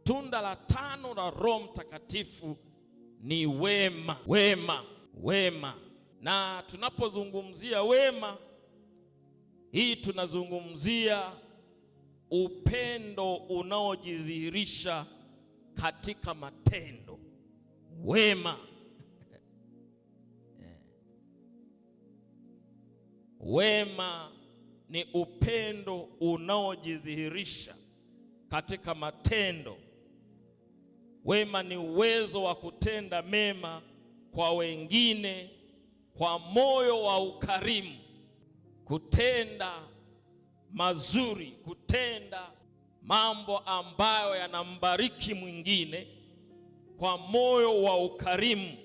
Tunda la tano la Roho Mtakatifu ni wema. Wema. Na tunapozungumzia wema, hii tunazungumzia upendo unaojidhihirisha katika matendo. Wema. Wema ni upendo unaojidhihirisha katika matendo. Wema ni uwezo wa kutenda mema kwa wengine kwa moyo wa ukarimu, kutenda mazuri, kutenda mambo ambayo yanambariki mwingine kwa moyo wa ukarimu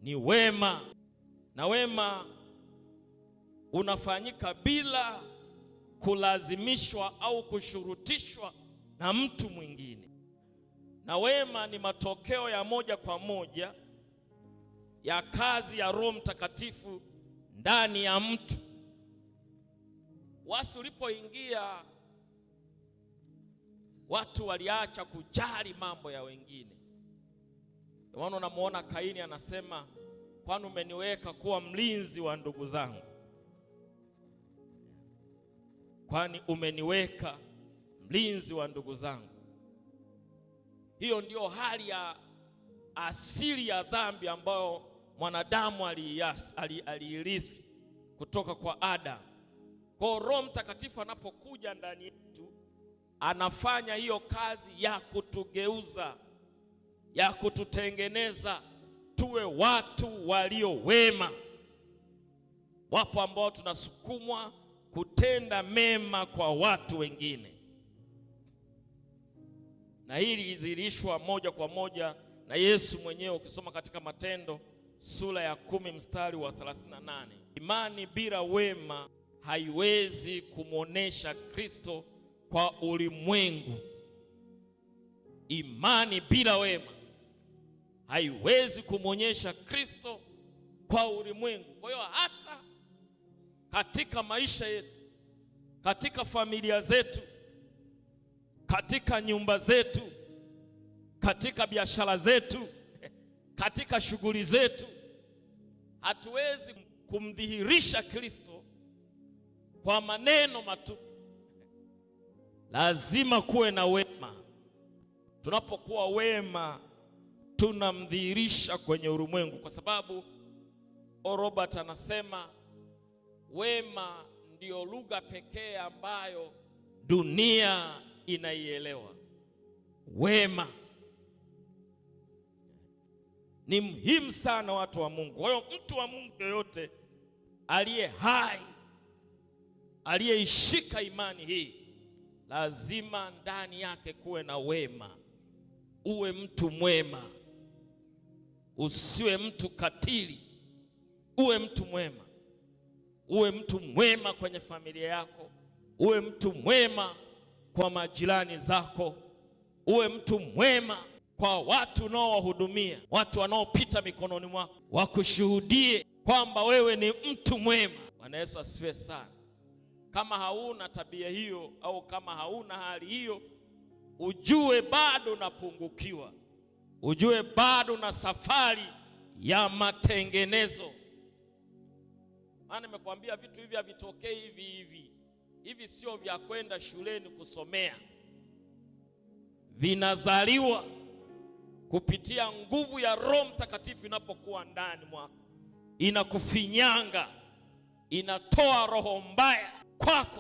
ni wema. Na wema unafanyika bila kulazimishwa au kushurutishwa na mtu mwingine. Na wema ni matokeo ya moja kwa moja ya kazi ya Roho Mtakatifu ndani ya mtu. Wasi ulipoingia, watu waliacha kujali mambo ya wengine. Ndio unamuona Kaini anasema, kwani umeniweka kuwa mlinzi wa ndugu zangu? Kwani umeniweka mlinzi wa ndugu zangu? Hiyo ndio hali ya asili ya dhambi ambayo mwanadamu aliirithi kutoka kwa Adamu. Kwa Roho Mtakatifu anapokuja ndani yetu, anafanya hiyo kazi ya kutugeuza, ya kututengeneza tuwe watu walio wema. Wapo ambao tunasukumwa kutenda mema kwa watu wengine, na hili lidhihirishwa moja kwa moja na Yesu mwenyewe. Ukisoma katika Matendo sura ya 10 mstari wa 38, imani bila wema haiwezi kumwonesha Kristo kwa ulimwengu. Imani bila wema haiwezi kumwonyesha Kristo kwa ulimwengu. Kwa hiyo hata katika maisha yetu, katika familia zetu, katika nyumba zetu, katika biashara zetu, katika shughuli zetu, hatuwezi kumdhihirisha Kristo kwa maneno matupu. Lazima kuwe na wema. Tunapokuwa wema, tunamdhihirisha kwenye ulimwengu, kwa sababu Robert anasema wema ndio lugha pekee ambayo dunia inaielewa. Wema ni muhimu sana, watu wa Mungu. Kwa hiyo mtu wa Mungu yoyote aliye hai, aliyeishika imani hii, lazima ndani yake kuwe na wema. Uwe mtu mwema, usiwe mtu katili. Uwe mtu mwema. Uwe mtu mwema kwenye familia yako, uwe mtu mwema kwa majirani zako, uwe mtu mwema kwa watu unaowahudumia, watu wanaopita mikononi mwako, wakushuhudie kwamba wewe ni mtu mwema. Bwana Yesu asifiwe sana. Kama hauna tabia hiyo au kama hauna hali hiyo, ujue bado unapungukiwa, ujue bado na safari ya matengenezo. Maana nimekwambia vitu hivi havitokei hivi sio vya kwenda shuleni kusomea. Vinazaliwa kupitia nguvu ya Roho Mtakatifu inapokuwa ndani mwako, inakufinyanga, inatoa roho mbaya kwako,